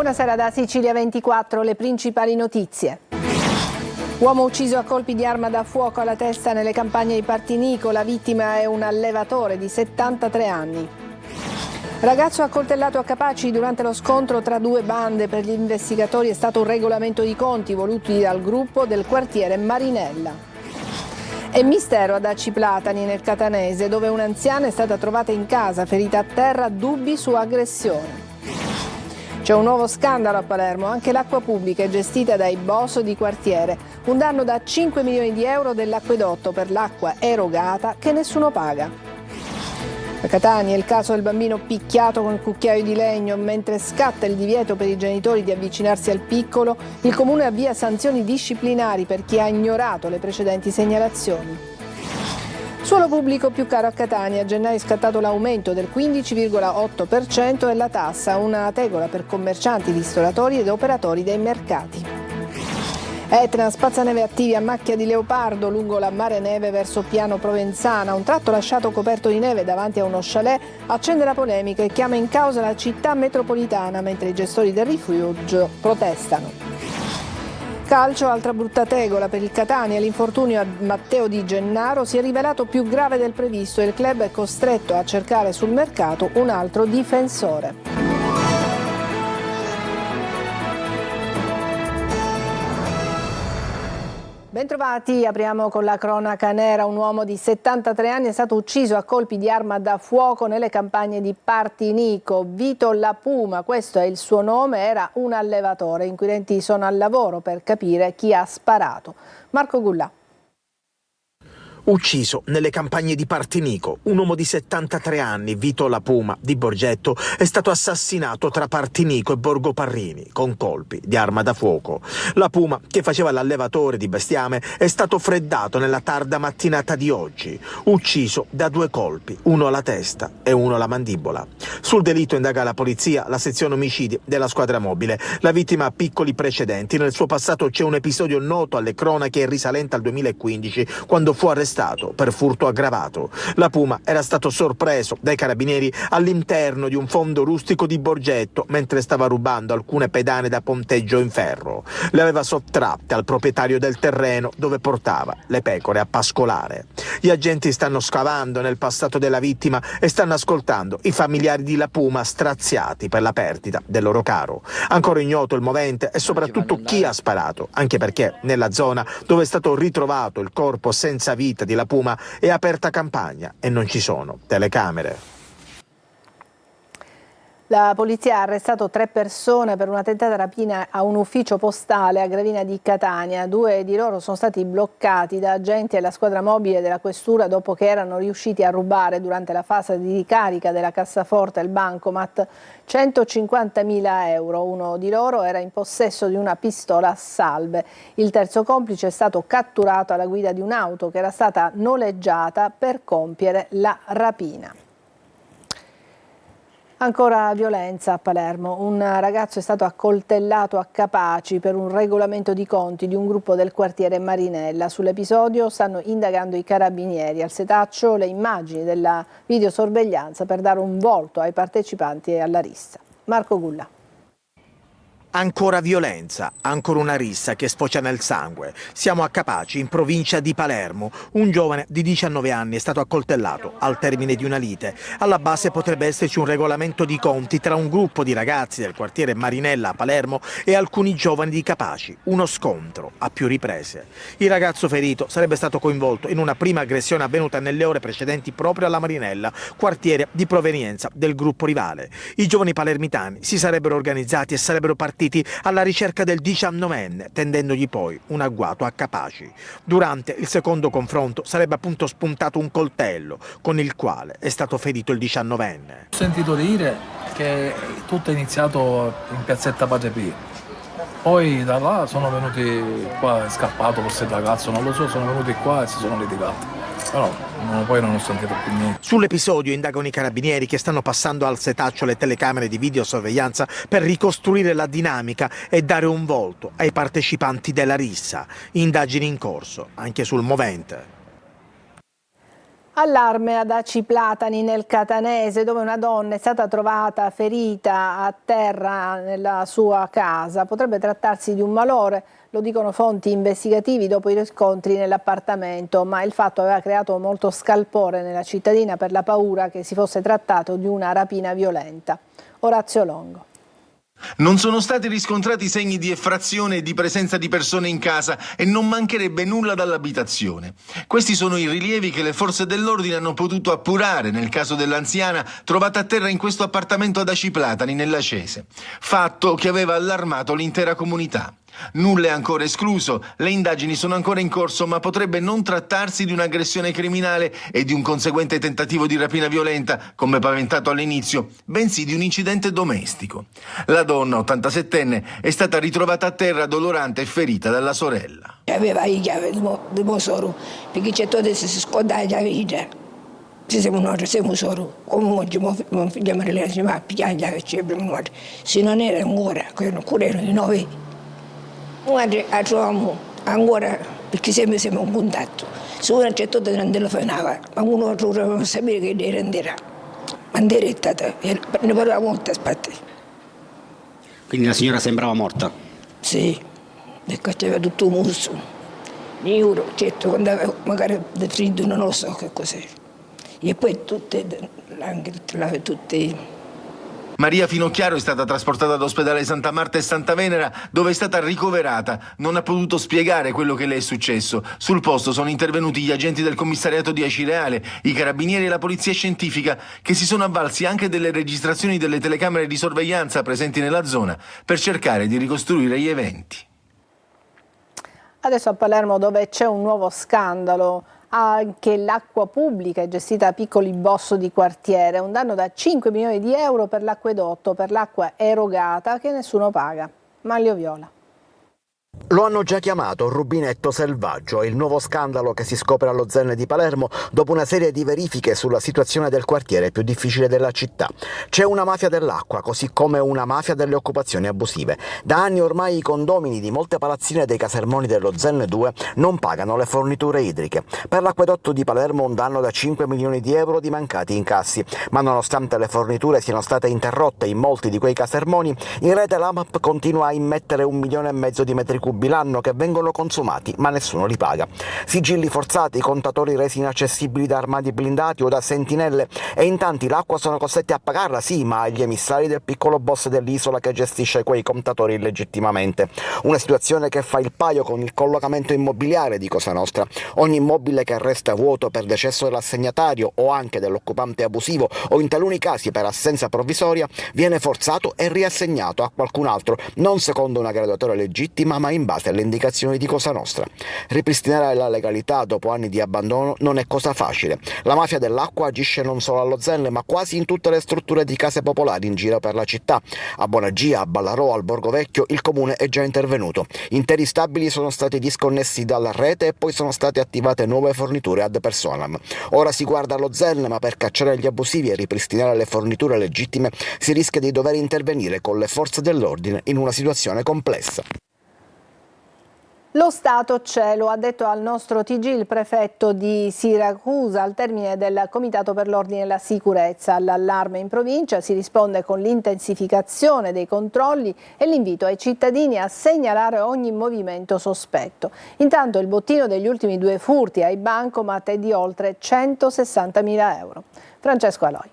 Buonasera da Sicilia 24, le principali notizie. Uomo ucciso a colpi di arma da fuoco alla testa nelle campagne di Partinico, la vittima è un allevatore di 73 anni. Ragazzo accoltellato a Capaci durante lo scontro tra due bande, per gli investigatori è stato un regolamento di conti voluti dal gruppo del quartiere Marinella. E mistero ad Aci Platani nel Catanese, dove un'anziana è stata trovata in casa, ferita a terra, dubbi su aggressione. C'è un nuovo scandalo a Palermo, anche l'acqua pubblica è gestita dai boss di quartiere. Un danno da 5 milioni di euro dell'acquedotto per l'acqua erogata che nessuno paga. A Catania il caso del bambino picchiato con il cucchiaio di legno. Mentre scatta il divieto per i genitori di avvicinarsi al piccolo, il comune avvia sanzioni disciplinari per chi ha ignorato le precedenti segnalazioni. Suolo pubblico più caro a Catania, a gennaio è scattato l'aumento del 15,8% della tassa, una tegola per commercianti, ristoratori ed operatori dei mercati. Etna, spazzaneve attivi a macchia di leopardo lungo la Mare Neve verso Piano Provenzana. Un tratto lasciato coperto di neve davanti a uno chalet accende la polemica e chiama in causa la città metropolitana, mentre i gestori del rifugio protestano. Calcio, altra brutta tegola per il Catania. L'infortunio a Matteo Di Gennaro si è rivelato più grave del previsto e il club è costretto a cercare sul mercato un altro difensore. Bentrovati, apriamo con la cronaca nera. Un uomo di 73 anni è stato ucciso a colpi di arma da fuoco nelle campagne di Partinico. Vito La Puma, questo è il suo nome, era un allevatore. Gli inquirenti sono al lavoro per capire chi ha sparato. Marco Gullà. Ucciso nelle campagne di Partinico, un uomo di 73 anni, Vito La Puma, di Borgetto, è stato assassinato tra Partinico e Borgo Parrini con colpi di arma da fuoco. La Puma, che faceva l'allevatore di bestiame, è stato freddato nella tarda mattinata di oggi, ucciso da 2 colpi, uno alla testa e uno alla mandibola. Sul delitto indaga la polizia, la sezione omicidi della squadra mobile. La vittima ha piccoli precedenti, nel suo passato c'è un episodio noto alle cronache risalente al 2015, quando fu arrestato per furto aggravato. La Puma era stato sorpreso dai carabinieri all'interno di un fondo rustico di Borgetto mentre stava rubando alcune pedane da ponteggio in ferro. Le aveva sottratte al proprietario del terreno dove portava le pecore a pascolare. Gli agenti stanno scavando nel passato della vittima e stanno ascoltando i familiari di La Puma straziati per la perdita del loro caro. Ancora ignoto il movente e soprattutto chi ha sparato, anche perché nella zona dove è stato ritrovato il corpo senza vita di La Puma è aperta campagna e non ci sono telecamere. La polizia ha arrestato 3 persone per una tentata rapina a un ufficio postale a Gravina di Catania. 2 di loro sono stati bloccati da agenti della squadra mobile della questura dopo che erano riusciti a rubare durante la fase di ricarica della cassaforte e il bancomat 150.000 euro. Uno di loro era in possesso di una pistola a salve. Il terzo complice è stato catturato alla guida di un'auto che era stata noleggiata per compiere la rapina. Ancora violenza a Palermo. Un ragazzo è stato accoltellato a Capaci per un regolamento di conti di un gruppo del quartiere Marinella. Sull'episodio stanno indagando i carabinieri. Al setaccio le immagini della videosorveglianza per dare un volto ai partecipanti e alla rissa. Marco Gullà. Ancora violenza, ancora una rissa che sfocia nel sangue. Siamo a Capaci, in provincia di Palermo. Un giovane di 19 anni è stato accoltellato al termine di una lite. Alla base potrebbe esserci un regolamento di conti tra un gruppo di ragazzi del quartiere Marinella a Palermo e alcuni giovani di Capaci. Uno scontro a più riprese. Il ragazzo ferito sarebbe stato coinvolto in una prima aggressione avvenuta nelle ore precedenti proprio alla Marinella, quartiere di provenienza del gruppo rivale. I giovani palermitani si sarebbero organizzati e sarebbero partiti alla ricerca del 19enne, tendendogli poi un agguato a Capaci. Durante il secondo confronto sarebbe appunto spuntato un coltello con il quale è stato ferito il 19enne. Ho sentito dire che tutto è iniziato in piazzetta Padre Pio. Poi da là sono venuti qua, è scappato forse il ragazzo, non lo so, sono venuti qua e si sono litigati. Però poi non ho sentito più niente. Sull'episodio indagano i carabinieri che stanno passando al setaccio le telecamere di videosorveglianza per ricostruire la dinamica e dare un volto ai partecipanti della rissa. Indagini in corso anche sul movente. Allarme ad Aci Platani nel Catanese, dove una donna è stata trovata ferita a terra nella sua casa. Potrebbe trattarsi di un malore, lo dicono fonti investigativi dopo i riscontri nell'appartamento, ma il fatto aveva creato molto scalpore nella cittadina per la paura che si fosse trattato di una rapina violenta. Orazio Longo. Non sono stati riscontrati segni di effrazione e di presenza di persone in casa e non mancherebbe nulla dall'abitazione. Questi sono i rilievi che le forze dell'ordine hanno potuto appurare nel caso dell'anziana trovata a terra in questo appartamento ad Aci Platani nella Cese. Fatto che aveva allarmato l'intera comunità. Nulla è ancora escluso, le indagini sono ancora in corso, ma potrebbe non trattarsi di un'aggressione criminale e di un conseguente tentativo di rapina violenta, come paventato all'inizio, bensì di un incidente domestico. La donna, 87enne, è stata ritrovata a terra dolorante e ferita dalla sorella. Aveva la chiave di mosoro, perché c'è tutto si sconda la chiave già. Se siamo noi, siamo solo, come oggi mi figlio Marilena si va a pigliare la chiave, c'è noi. Se non era ancora, quello ancora erano di 9. Noi la troviamo ancora perché sempre siamo in contatto. Se uno c'è tutto non telefonava, ma uno doveva sapere che era andrà. Ma è stata, ne parlava molto, aspetta. Quindi la signora sembrava morta? Sì, perché c'era tutto un muso. Io, certo, quando avevo magari del freddo non lo so che cos'è. E poi tutte. Maria Finocchiaro è stata trasportata all'ospedale Santa Marta e Santa Venera, dove è stata ricoverata. Non ha potuto spiegare quello che le è successo. Sul posto sono intervenuti gli agenti del commissariato di Acireale, i carabinieri e la polizia scientifica, che si sono avvalsi anche delle registrazioni delle telecamere di sorveglianza presenti nella zona per cercare di ricostruire gli eventi. Adesso a Palermo, dove c'è un nuovo scandalo. Anche l'acqua pubblica è gestita da piccoli boss di quartiere, un danno da 5 milioni di euro per l'acquedotto, per l'acqua erogata che nessuno paga. Maglio Viola. Lo hanno già chiamato rubinetto selvaggio, il nuovo scandalo che si scopre allo Zen di Palermo dopo una serie di verifiche sulla situazione del quartiere più difficile della città. C'è una mafia dell'acqua, così come una mafia delle occupazioni abusive. Da anni ormai i condomini di molte palazzine dei Casermoni dello Zen 2 non pagano le forniture idriche. Per l'acquedotto di Palermo un danno da 5 milioni di euro di mancati incassi, ma nonostante le forniture siano state interrotte in molti di quei Casermoni, in rete l'AMAP continua a immettere 1,5 milioni di metri cubi l'anno che vengono consumati, ma nessuno li paga. Sigilli forzati, contatori resi inaccessibili da armadi blindati o da sentinelle, e in tanti l'acqua sono costretti a pagarla, sì, ma agli emissari del piccolo boss dell'isola che gestisce quei contatori illegittimamente. Una situazione che fa il paio con il collocamento immobiliare di Cosa Nostra. Ogni immobile che resta vuoto per decesso dell'assegnatario o anche dell'occupante abusivo o in taluni casi per assenza provvisoria viene forzato e riassegnato a qualcun altro, non secondo una graduatoria legittima, ma in base alle indicazioni di Cosa Nostra. Ripristinare la legalità dopo anni di abbandono non è cosa facile. La mafia dell'acqua agisce non solo allo Zen, ma quasi in tutte le strutture di case popolari in giro per la città. A Bonagia, a Ballarò, al Borgo Vecchio il comune è già intervenuto. Interi stabili sono stati disconnessi dalla rete e poi sono state attivate nuove forniture ad personam. Ora si guarda allo Zen, ma per cacciare gli abusivi e ripristinare le forniture legittime si rischia di dover intervenire con le forze dell'ordine in una situazione complessa. Lo Stato c'è, lo ha detto al nostro TG il prefetto di Siracusa al termine del Comitato per l'Ordine e la Sicurezza. All'allarme in provincia si risponde con l'intensificazione dei controlli e l'invito ai cittadini a segnalare ogni movimento sospetto. Intanto il bottino degli ultimi 2 furti ai bancomat è di oltre 160.000 euro. Francesco Aloi.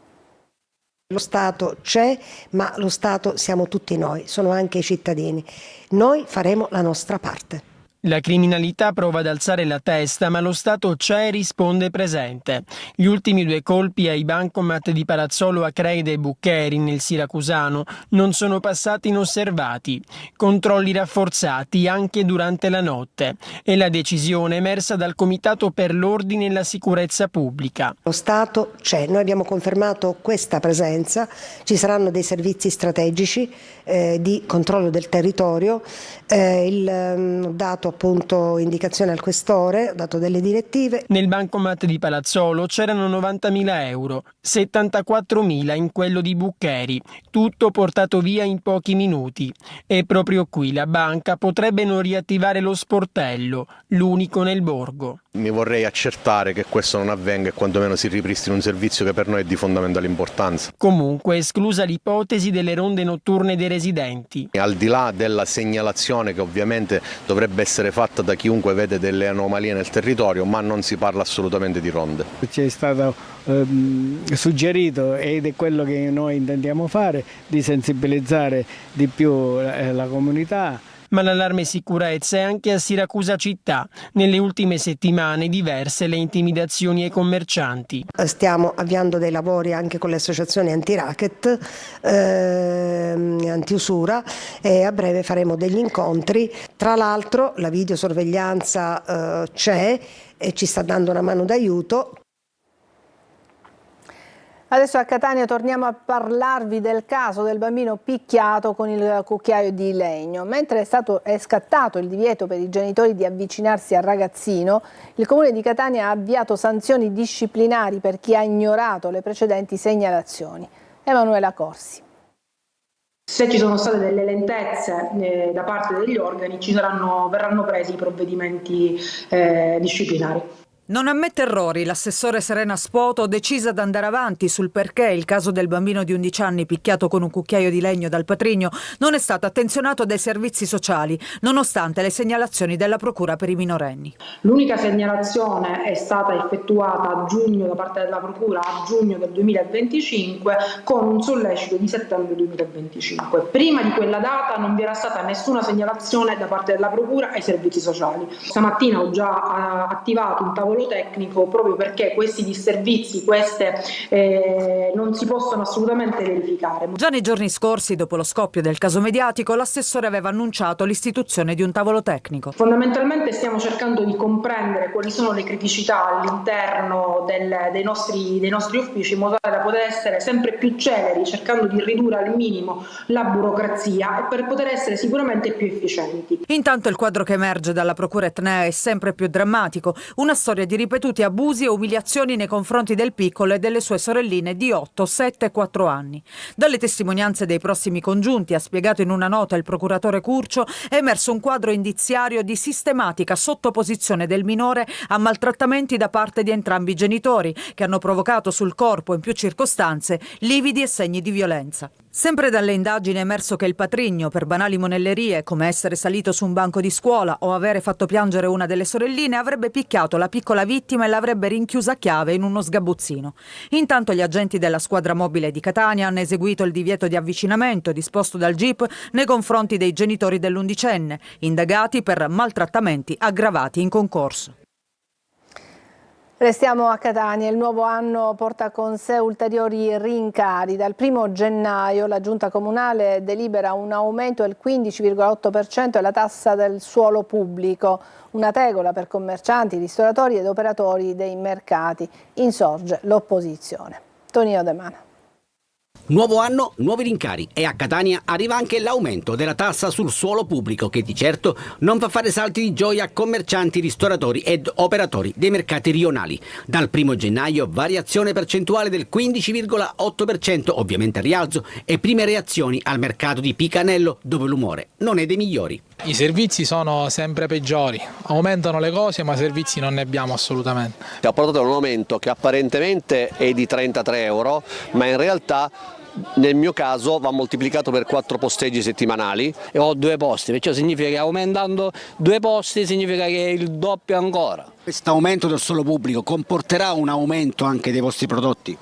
Lo Stato c'è, ma lo Stato siamo tutti noi, sono anche i cittadini. Noi faremo la nostra parte. La criminalità prova ad alzare la testa, ma lo Stato c'è e risponde presente. Gli ultimi 2 colpi ai bancomat di Palazzolo Acreide e Buccheri nel Siracusano non sono passati inosservati. Controlli rafforzati anche durante la notte. È la decisione emersa dal Comitato per l'Ordine e la Sicurezza Pubblica. Lo Stato c'è, noi abbiamo confermato questa presenza, ci saranno dei servizi strategici di controllo del territorio. Il dato appunto indicazione al questore, ho dato delle direttive. Nel bancomat di Palazzolo c'erano 90.000 euro, 74.000 in quello di Buccheri, tutto portato via in pochi minuti. E proprio qui la banca potrebbe non riattivare lo sportello, l'unico nel borgo. Mi vorrei accertare che questo non avvenga e quantomeno si ripristini un servizio che per noi è di fondamentale importanza. Comunque esclusa l'ipotesi delle ronde notturne dei residenti. Al di là della segnalazione che ovviamente dovrebbe essere fatta da chiunque vede delle anomalie nel territorio, ma non si parla assolutamente di ronde. Ci è stato suggerito, ed è quello che noi intendiamo fare, di sensibilizzare di più la comunità. Ma l'allarme sicurezza è anche a Siracusa città. Nelle ultime settimane diverse le intimidazioni ai commercianti. Stiamo avviando dei lavori anche con le associazioni anti-racket, anti-usura, e a breve faremo degli incontri. Tra l'altro la videosorveglianza c'è e ci sta dando una mano d'aiuto. Adesso a Catania torniamo a parlarvi del caso del bambino picchiato con il cucchiaio di legno. Mentre è scattato il divieto per i genitori di avvicinarsi al ragazzino, il Comune di Catania ha avviato sanzioni disciplinari per chi ha ignorato le precedenti segnalazioni. Emanuela Corsi. Se ci sono state delle lentezze da parte degli organi, verranno presi i provvedimenti disciplinari. Non ammette errori, l'assessore Serena Spoto, decisa ad andare avanti sul perché il caso del bambino di 11 anni picchiato con un cucchiaio di legno dal patrigno non è stato attenzionato dai servizi sociali, nonostante le segnalazioni della Procura per i minorenni. L'unica segnalazione è stata effettuata a giugno da parte della Procura, a giugno del 2025, con un sollecito di settembre 2025. Prima di quella data non vi era stata nessuna segnalazione da parte della Procura ai servizi sociali. Stamattina ho già attivato un tavolo tecnico proprio perché questi disservizi, non si possono assolutamente verificare. Già nei giorni scorsi, dopo lo scoppio del caso mediatico, l'assessore aveva annunciato l'istituzione di un tavolo tecnico. Fondamentalmente stiamo cercando di comprendere quali sono le criticità all'interno dei nostri uffici, in modo da poter essere sempre più celeri, cercando di ridurre al minimo la burocrazia e per poter essere sicuramente più efficienti. Intanto il quadro che emerge dalla Procura etnea è sempre più drammatico, una storia di ripetuti abusi e umiliazioni nei confronti del piccolo e delle sue sorelline di 8, 7 e 4 anni. Dalle testimonianze dei prossimi congiunti, ha spiegato in una nota il procuratore Curcio, è emerso un quadro indiziario di sistematica sottoposizione del minore a maltrattamenti da parte di entrambi i genitori, che hanno provocato sul corpo in più circostanze lividi e segni di violenza. Sempre dalle indagini è emerso che il patrigno, per banali monellerie come essere salito su un banco di scuola o avere fatto piangere una delle sorelline, avrebbe picchiato la piccola vittima e l'avrebbe rinchiusa a chiave in uno sgabuzzino. Intanto gli agenti della squadra mobile di Catania hanno eseguito il divieto di avvicinamento disposto dal GIP nei confronti dei genitori dell'undicenne, indagati per maltrattamenti aggravati in concorso. Restiamo a Catania. Il nuovo anno porta con sé ulteriori rincari. Dal 1 gennaio la Giunta Comunale delibera un aumento del 15,8% della tassa del suolo pubblico, una tegola per commercianti, ristoratori ed operatori dei mercati. Insorge l'opposizione. Tonino De Mana. Nuovo anno, nuovi rincari e a Catania arriva anche l'aumento della tassa sul suolo pubblico che di certo non fa fare salti di gioia a commercianti, ristoratori ed operatori dei mercati rionali. Dal 1 gennaio variazione percentuale del 15,8%, ovviamente a rialzo, e prime reazioni al mercato di Picanello dove l'umore non è dei migliori. I servizi sono sempre peggiori, aumentano le cose ma servizi non ne abbiamo assolutamente. Ha portato un aumento che apparentemente è di 33 euro, ma in realtà nel mio caso va moltiplicato per 4 posteggi settimanali. E ho 2 posti, perciò significa che aumentando 2 posti significa che è il doppio ancora. Questo aumento del suolo pubblico comporterà un aumento anche dei vostri prodotti?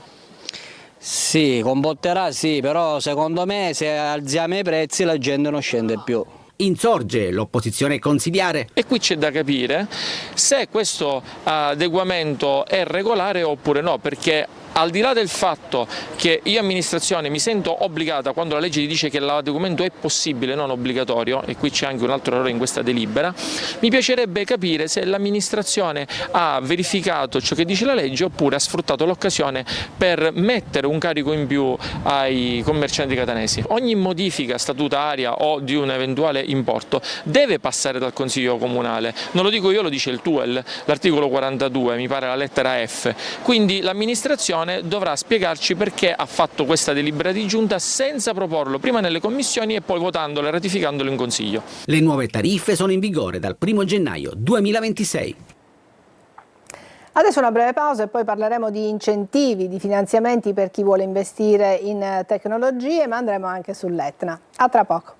Sì, comporterà sì, però secondo me se alziamo i prezzi la gente non scende più. Insorge l'opposizione consiliare. E qui c'è da capire se questo adeguamento è regolare oppure no, perché al di là del fatto che io amministrazione mi sento obbligata, quando la legge dice che il lavadocumento è possibile, non obbligatorio, e qui c'è anche un altro errore in questa delibera, mi piacerebbe capire se l'amministrazione ha verificato ciò che dice la legge oppure ha sfruttato l'occasione per mettere un carico in più ai commercianti catanesi. Ogni modifica statutaria o di un eventuale importo deve passare dal Consiglio Comunale, non lo dico io, lo dice il TUEL, l'articolo 42, mi pare la lettera F, quindi l'amministrazione dovrà spiegarci perché ha fatto questa delibera di giunta senza proporlo prima nelle commissioni e poi votandolo e ratificandolo in Consiglio. Le nuove tariffe sono in vigore dal 1 gennaio 2026. Adesso una breve pausa e poi parleremo di incentivi, di finanziamenti per chi vuole investire in tecnologie, ma andremo anche sull'Etna. A tra poco.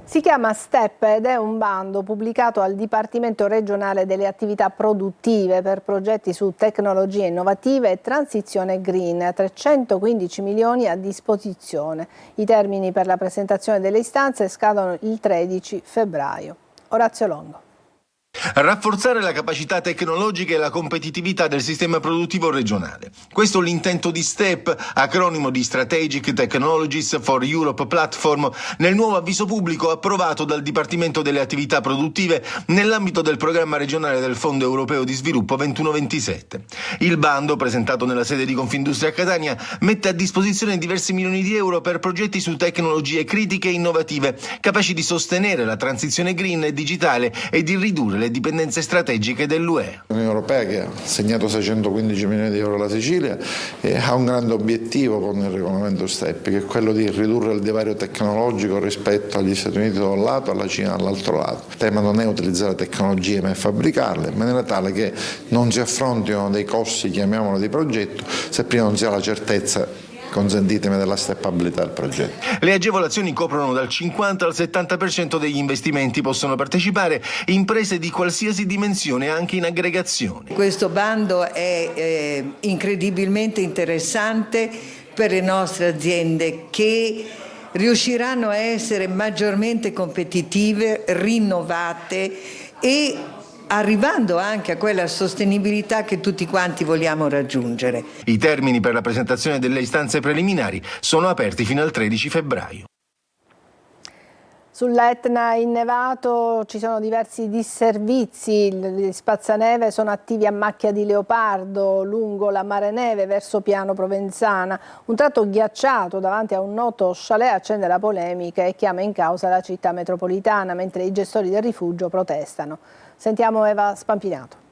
Si chiama STEP ed è un bando pubblicato al Dipartimento regionale delle attività produttive per progetti su tecnologie innovative e transizione green, 315 milioni a disposizione. I termini per la presentazione delle istanze scadono il 13 febbraio. Orazio Longo. Rafforzare la capacità tecnologica e la competitività del sistema produttivo regionale. Questo è l'intento di STEP, acronimo di Strategic Technologies for Europe Platform, nel nuovo avviso pubblico approvato dal Dipartimento delle attività produttive nell'ambito del programma regionale del Fondo Europeo di Sviluppo 21-27. Il bando, presentato nella sede di Confindustria a Catania, mette a disposizione diversi milioni di euro per progetti su tecnologie critiche e innovative, capaci di sostenere la transizione green e digitale e di ridurre le dipendenze strategiche dell'UE. L'Unione Europea, che ha assegnato 615 milioni di euro alla Sicilia, ha un grande obiettivo con il regolamento STEP, che è quello di ridurre il divario tecnologico rispetto agli Stati Uniti da un lato e alla Cina dall'altro lato. Il tema non è utilizzare tecnologie ma è fabbricarle, in maniera tale che non si affrontino dei costi, chiamiamolo, di progetto, se prima non si ha la certezza, consentitemi, della steppabilità del progetto. Le agevolazioni coprono dal 50 al 70% degli investimenti, possono partecipare imprese di qualsiasi dimensione, anche in aggregazione. Questo bando è incredibilmente interessante per le nostre aziende che riusciranno a essere maggiormente competitive, rinnovate e arrivando anche a quella sostenibilità che tutti quanti vogliamo raggiungere. I termini per la presentazione delle istanze preliminari sono aperti fino al 13 febbraio. Sull'Etna innevato ci sono diversi disservizi, gli spazzaneve sono attivi a Macchia di Leopardo, lungo la Mareneve verso Piano Provenzana. Un tratto ghiacciato davanti a un noto chalet accende la polemica e chiama in causa la città metropolitana, mentre i gestori del rifugio protestano. Sentiamo Eva Spampinato.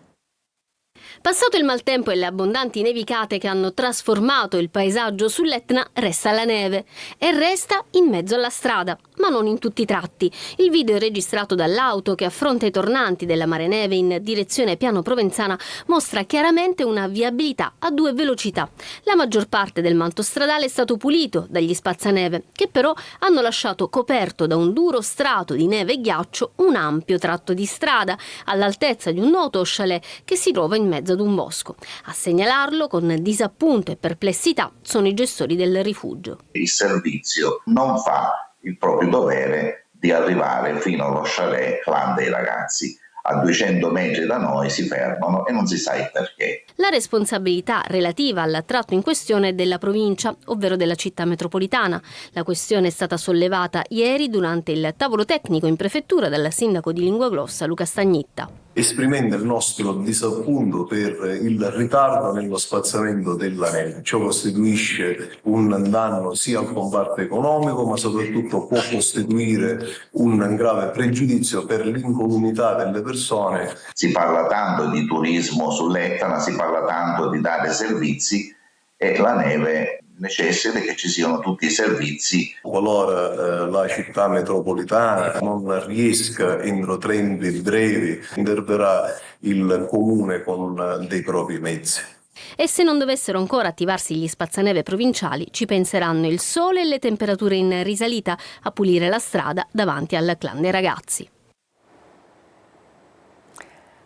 Passato il maltempo e le abbondanti nevicate che hanno trasformato il paesaggio sull'Etna, resta la neve e resta in mezzo alla strada, ma non in tutti i tratti. Il video registrato dall'auto che affronta i tornanti della Mareneve in direzione Piano Provenzana mostra chiaramente una viabilità a 2 velocità. La maggior parte del manto stradale è stato pulito dagli spazzaneve, che però hanno lasciato coperto da un duro strato di neve e ghiaccio un ampio tratto di strada all'altezza di un noto chalet che si trova in mezzo ad un bosco. A segnalarlo con disappunto e perplessità sono i gestori del rifugio. Il servizio non fa il proprio dovere di arrivare fino allo chalet Clan dei Ragazzi. A 200 metri da noi si fermano e non si sa il perché. La responsabilità relativa al tratto in questione è della provincia, ovvero della città metropolitana. La questione è stata sollevata ieri durante il tavolo tecnico in prefettura dal sindaco di Linguaglossa Luca Stagnitta. Esprimendo il nostro disappunto per il ritardo nello spazzamento della neve. Ciò costituisce un danno sia al comparto economico, ma soprattutto può costituire un grave pregiudizio per l'incolumità delle persone. Si parla tanto di turismo sull'Etna, si parla tanto di dare servizi e la neve necessita che ci siano tutti i servizi. Qualora la città metropolitana non riesca entro tempi brevi, interverrà il comune con dei propri mezzi. E se non dovessero ancora attivarsi gli spazzaneve provinciali, ci penseranno il sole e le temperature in risalita a pulire la strada davanti al Clan dei Ragazzi.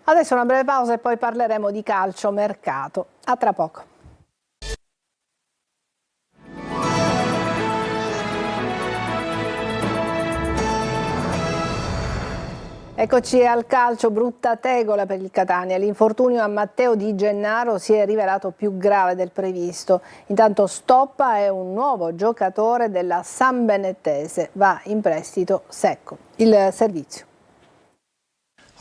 Adesso una breve pausa e poi parleremo di calcio mercato. A tra poco. Eccoci al calcio, brutta tegola per il Catania. L'infortunio a Matteo Di Gennaro si è rivelato più grave del previsto. Intanto Stoppa è un nuovo giocatore della San Benettese, va in prestito secco. Il servizio.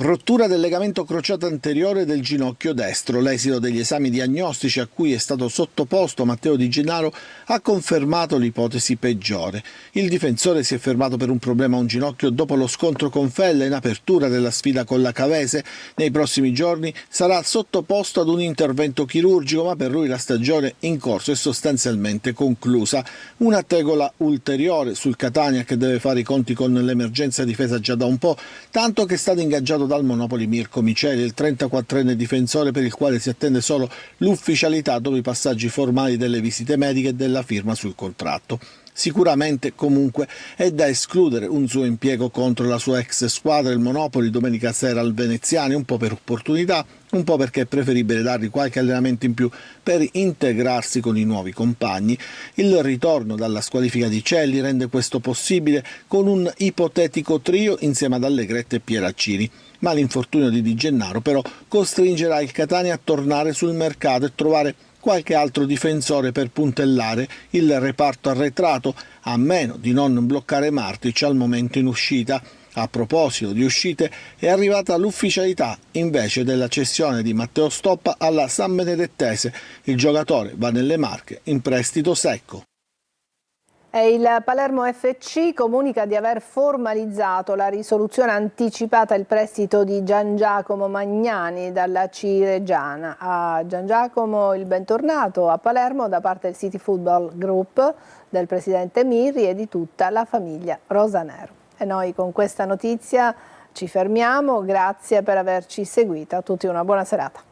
Rottura del legamento crociato anteriore del ginocchio destro. L'esito degli esami diagnostici a cui è stato sottoposto Matteo Di Gennaro ha confermato l'ipotesi peggiore. Il difensore si è fermato per un problema a un ginocchio dopo lo scontro con Fella in apertura della sfida con la Cavese. Nei prossimi giorni sarà sottoposto ad un intervento chirurgico, ma per lui la stagione in corso è sostanzialmente conclusa. Una tegola ulteriore sul Catania, che deve fare i conti con l'emergenza difesa già da un po', tanto che è stato ingaggiato dal Monopoli Mirko Miceli, il 34enne difensore per il quale si attende solo l'ufficialità dopo i passaggi formali delle visite mediche e della firma sul contratto. Sicuramente, comunque, è da escludere un suo impiego contro la sua ex squadra, il Monopoli, domenica sera al Veneziani, un po' per opportunità, un po' perché è preferibile dargli qualche allenamento in più per integrarsi con i nuovi compagni. Il ritorno dalla squalifica di Celli rende questo possibile con un ipotetico trio insieme ad Allegretti e Pieraccini. Ma l'infortunio di Di Gennaro però costringerà il Catania a tornare sul mercato e trovare qualche altro difensore per puntellare il reparto arretrato, a meno di non bloccare Martic al momento in uscita. A proposito di uscite, è arrivata l'ufficialità invece della cessione di Matteo Stoppa alla San Benedettese. Il giocatore va nelle Marche in prestito secco. E il Palermo FC comunica di aver formalizzato la risoluzione anticipata il prestito di Gian Giacomo Magnani dalla Cireggiana. A Gian Giacomo il bentornato a Palermo da parte del City Football Group, del presidente Mirri e di tutta la famiglia rosanero. E noi con questa notizia ci fermiamo, grazie per averci seguito, a tutti una buona serata.